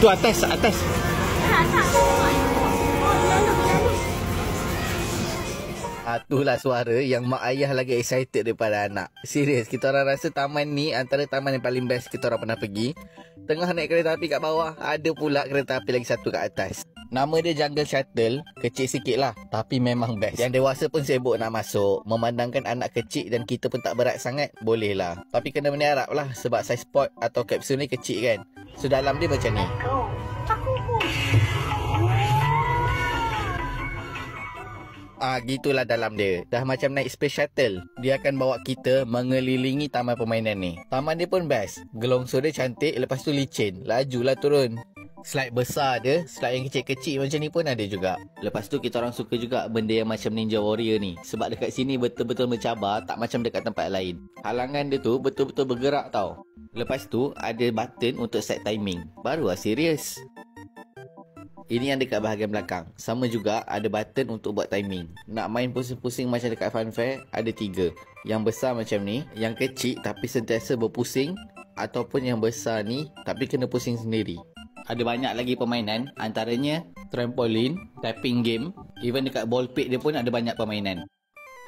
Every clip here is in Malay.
Tu atas, atas. Itulah suara yang mak ayah lagi excited daripada anak. Serius, kita orang rasa taman ni antara taman yang paling best kita orang pernah pergi. Tengah naik kereta api kat bawah, ada pula kereta api lagi satu kat atas. Nama dia Jungle Shuttle, kecil sikit lah, tapi memang best. Yang dewasa pun sibuk nak masuk. Memandangkan anak kecil dan kita pun tak berat sangat, boleh lah. Tapi kena berniarap lah, sebab size pod atau kapsul ni kecil kan. So dalam dia macam ni. Gitulah dalam dia. Dah macam naik space shuttle. Dia akan bawa kita mengelilingi taman permainan ni. Taman dia pun best. Gelongsor dia cantik, lepas tu licin. Lajulah turun. Slide besar dia, slide yang kecil-kecil macam ni pun ada juga. Lepas tu kita orang suka juga benda yang macam Ninja Warrior ni. Sebab dekat sini betul-betul mencabar, tak macam dekat tempat lain. Halangan dia tu betul-betul bergerak tau. Lepas tu ada button untuk set timing. Barulah serius. Ini yang dekat bahagian belakang. Sama juga ada button untuk buat timing. Nak main pusing-pusing macam dekat Fun Fair, ada 3. Yang besar macam ni, yang kecil tapi sentiasa berpusing, ataupun yang besar ni tapi kena pusing sendiri. Ada banyak lagi permainan, antaranya trampolin, tapping game, even dekat ball pit dia pun ada banyak permainan.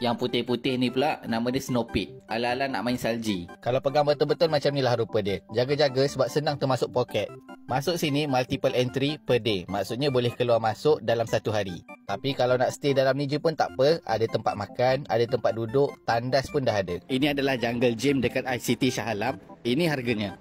Yang putih-putih ni pula nama dia Snow Pit. Ala-ala nak main salji. Kalau pegang betul-betul macam ni lah rupa dia. Jaga-jaga sebab senang termasuk poket. Masuk sini multiple entry per day. Maksudnya boleh keluar masuk dalam satu hari. Tapi kalau nak stay dalam ni je pun tak apa. Ada tempat makan, ada tempat duduk, tandas pun dah ada. Ini adalah Jungle Gym dekat ICT Shah Alam. Ini harganya.